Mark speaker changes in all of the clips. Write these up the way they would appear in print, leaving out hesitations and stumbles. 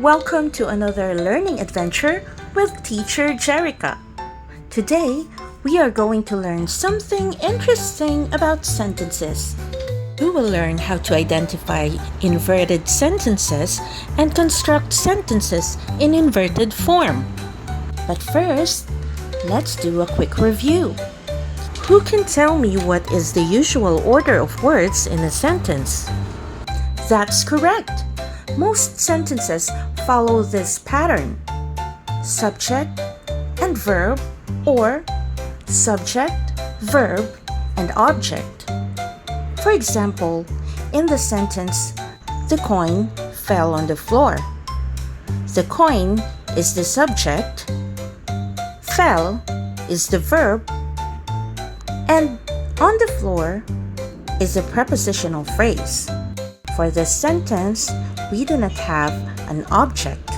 Speaker 1: Welcome to another learning adventure with Teacher Jerica. Today, we are going to learn something interesting about sentences. We will learn how to identify inverted sentences and construct sentences in inverted form. But first, let's do a quick review. Who can tell me what is the usual order of words in a sentence? That's correct. Most sentences follow this pattern: subject and verb, or subject, verb, and object. For example, in the sentence, the coin fell on the floor. The coin is the subject, fell is the verb, and on the floor is a prepositional phrase. For this sentence, we do not have an object,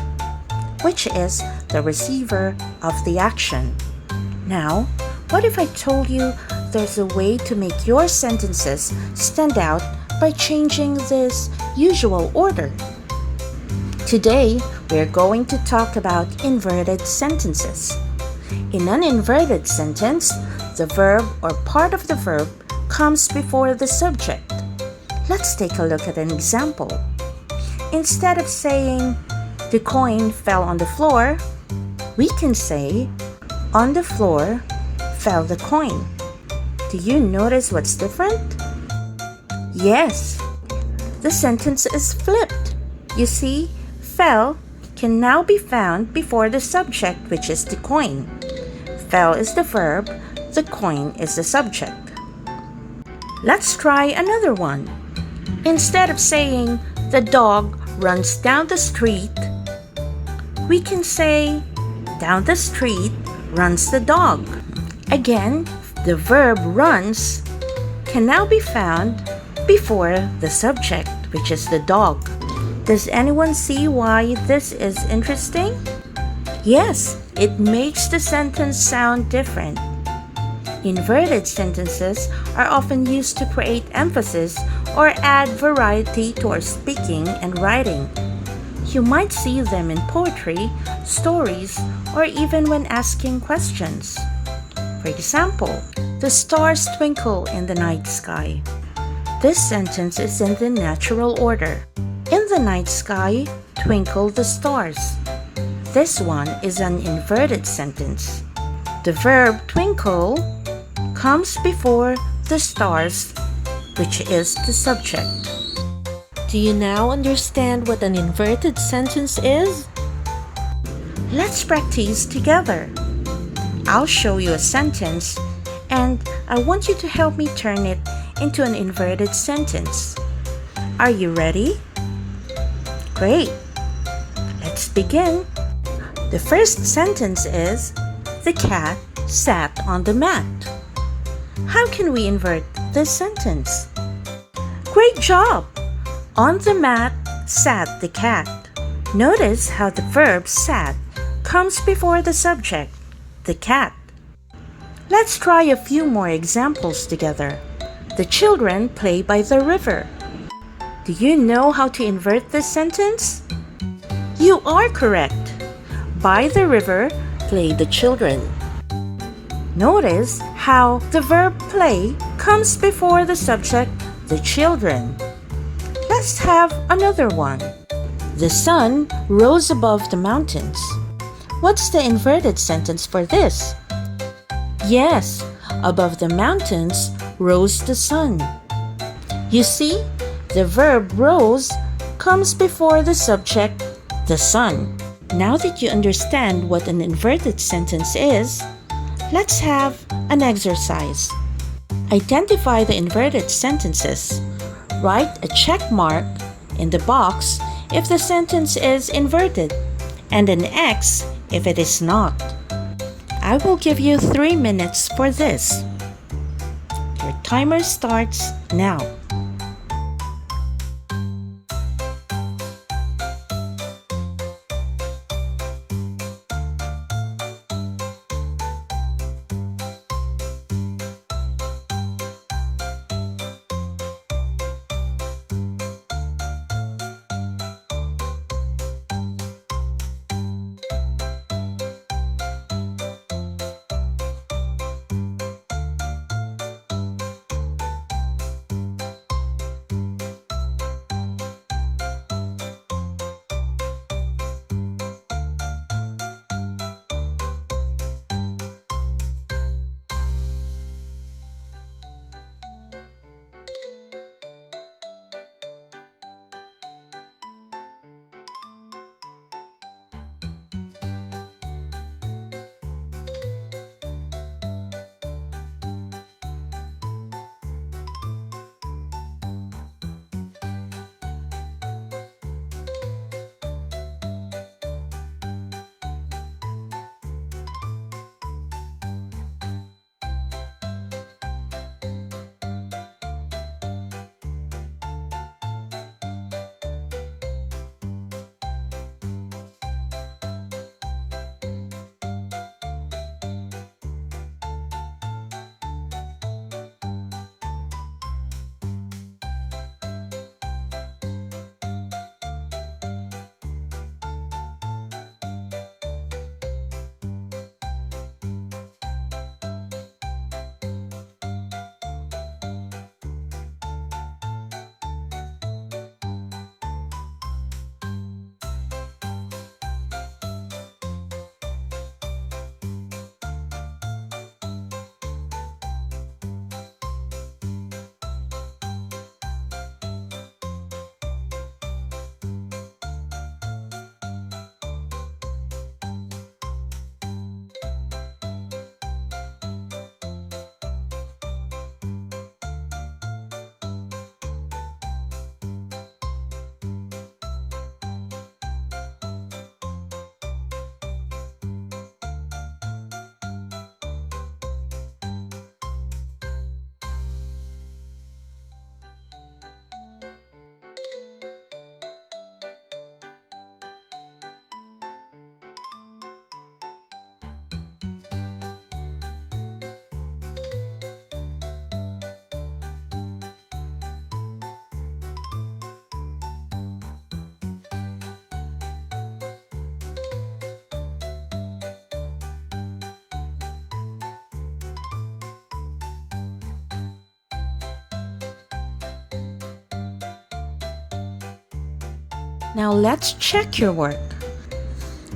Speaker 1: which is the receiver of the action. Now, what if I told you there's a way to make your sentences stand out by changing this usual order? Today, we're going to talk about inverted sentences. In an inverted sentence, the verb or part of the verb comes before the subject. Let's take a look at an example. Instead of saying, the coin fell on the floor, we can say, on the floor fell the coin. Do you notice what's different? Yes, the sentence is flipped. You see, fell can now be found before the subject, which is the coin. Fell is the verb, the coin is the subject. Let's try another one. Instead of saying, the dog runs down the street, we can say, down the street runs the dog. Again, the verb runs can now be found before the subject, which is the dog. Does anyone see why this is interesting? Yes, it makes the sentence sound different. Inverted sentences are often used to create emphasis or add variety to our speaking and writing. You might see them in poetry, stories, or even when asking questions. For example, the stars twinkle in the night sky. This sentence is in the natural order. In the night sky, twinkle the stars. This one is an inverted sentence. The verb twinkle comes before the stars, which is the subject. Do you now understand what an inverted sentence is? Let's practice together. I'll show you a sentence, and I want you to help me turn it into an inverted sentence. Are you ready? Great. Let's begin. The first sentence is, the cat sat on the mat. How can we invert this sentence? Great job! On the mat sat the cat. Notice how the verb sat comes before the subject, the cat. Let's try a few more examples together. The children play by the river. Do you know how to invert this sentence? You are correct. By the river play the children. Notice how the verb play comes before the subject, the children. Let's have another one. The sun rose above the mountains. What's the inverted sentence for this? Yes, above the mountains rose the sun. You see, the verb rose comes before the subject, the sun. Now that you understand what an inverted sentence is, let's have an exercise. Identify the inverted sentences. Write a check mark in the box if the sentence is inverted, and an X if it is not. I will give you 3 minutes for this. Your timer starts now. Now let's check your work.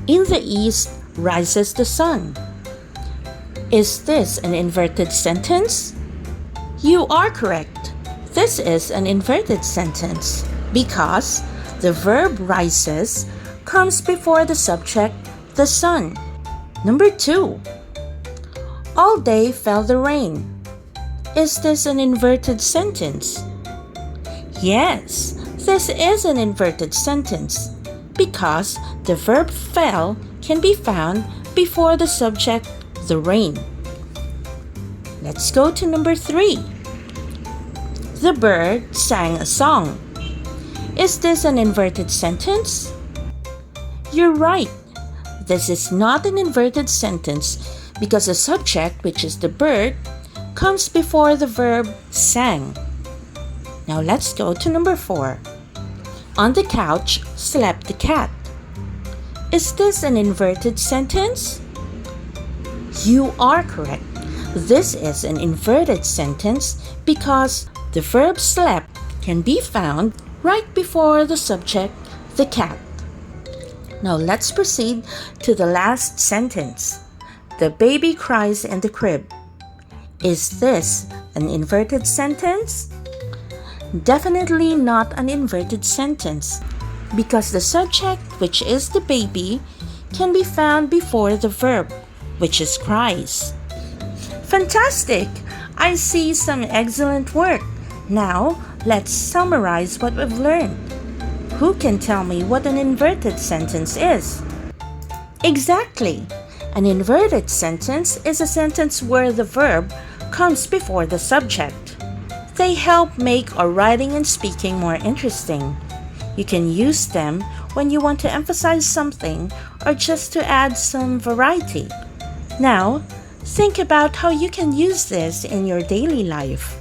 Speaker 1: In the east rises the sun. Is this an inverted sentence? You are correct. This is an inverted sentence because the verb rises comes before the subject, the sun. Number 2. All day fell the rain. Is this an inverted sentence? Yes, this is an inverted sentence because the verb fell can be found before the subject, the rain. Let's go to number 3. The bird sang a song. Is this an inverted sentence? You're right. This is not an inverted sentence because the subject, which is the bird, comes before the verb sang. Now let's go to number 4. On the couch slept the cat. Is this an inverted sentence? You are correct. This is an inverted sentence because the verb slept can be found right before the subject, the cat. Now let's proceed to the last sentence. The baby cries in the crib. Is this an inverted sentence? Definitely not an inverted sentence because the subject, which is the baby, can be found before the verb, which is cries. Fantastic! I see some excellent work. Now, let's summarize what we've learned. Who can tell me what an inverted sentence is? Exactly! An inverted sentence is a sentence where the verb comes before the subject. They help make our writing and speaking more interesting. You can use them when you want to emphasize something or just to add some variety. Now, think about how you can use this in your daily life.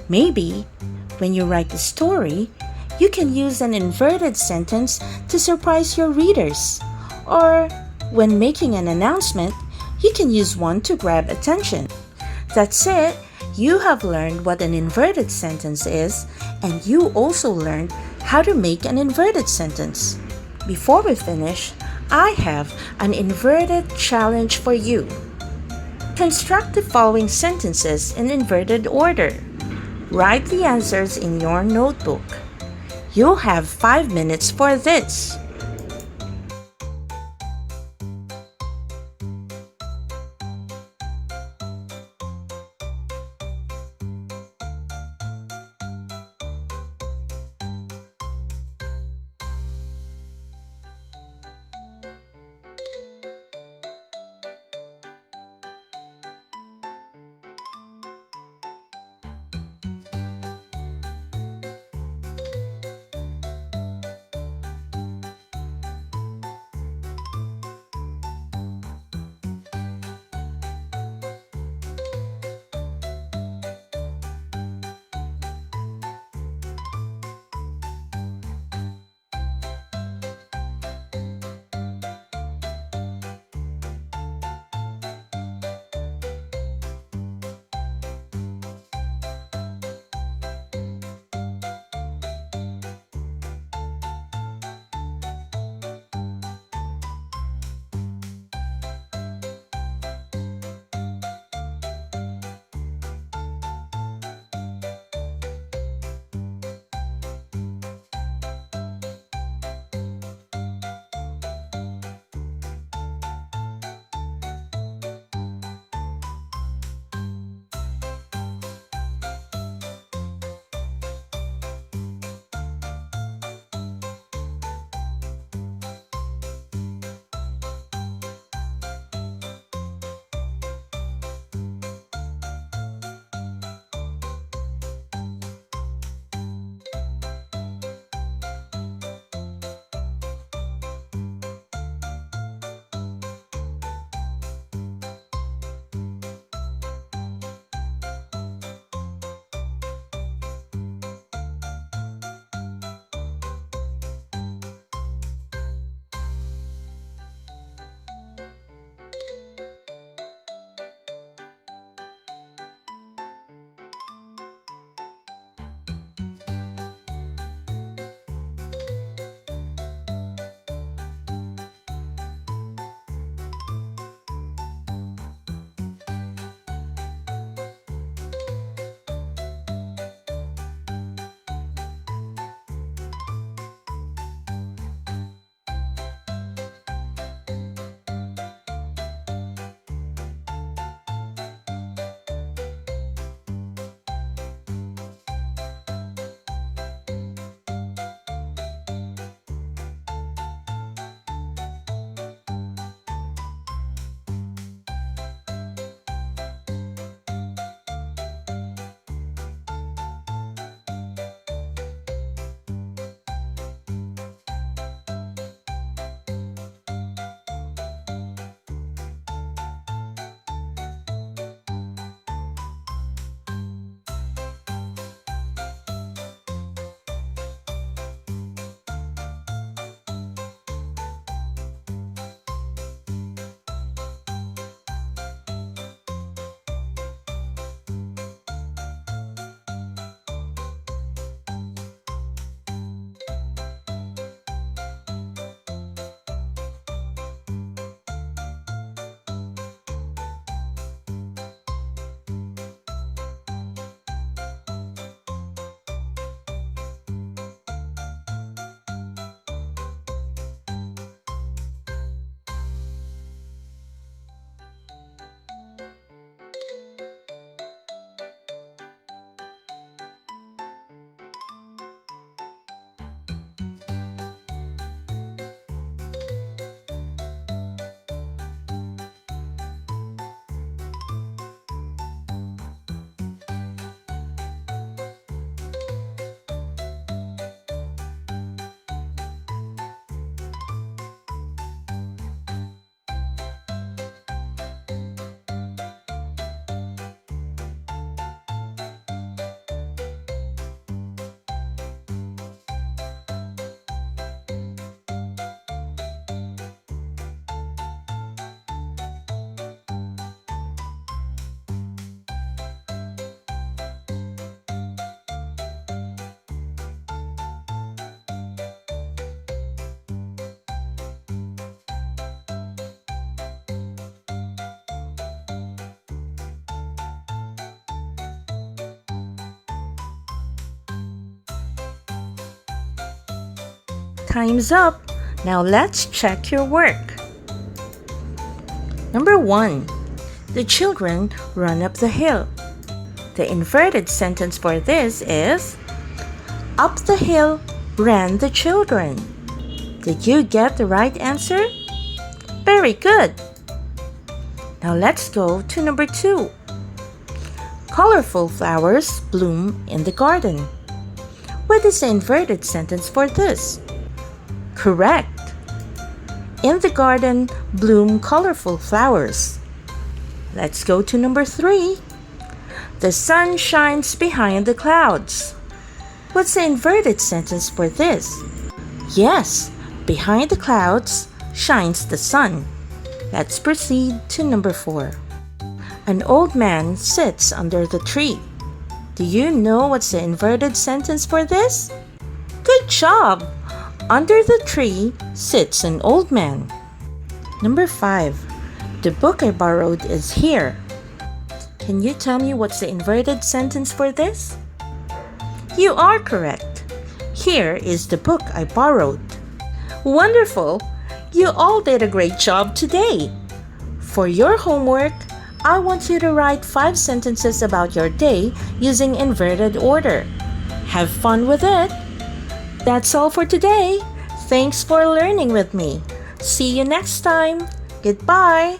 Speaker 1: Maybe, when you write a story, you can use an inverted sentence to surprise your readers. Or, when making an announcement, you can use one to grab attention. That's it. You have learned what an inverted sentence is, and you also learned how to make an inverted sentence. Before we finish, I have an inverted challenge for you. Construct the following sentences in inverted order. Write the answers in your notebook. You'll have 5 minutes for this. Time's up. Now let's check your work. Number 1. The children run up the hill. The inverted sentence for this is up the hill ran the children. Did you get the right answer? Very good. Now let's go to number 2. Colorful flowers bloom in the garden. What is the inverted sentence for this? Correct. In the garden bloom colorful flowers. Let's go to number 3. The sun shines behind the clouds. What's the inverted sentence for this? Yes, behind the clouds shines the sun. Let's proceed to number 4. An old man sits under the tree. Do you know what's the inverted sentence for this? Good job! Under the tree sits an old man. Number 5. The book I borrowed is here. Can you tell me what's the inverted sentence for this? You are correct. Here is the book I borrowed. Wonderful! You all did a great job today. For your homework, I want you to write 5 sentences about your day using inverted order. Have fun with it! That's all for today. Thanks for learning with me. See you next time. Goodbye.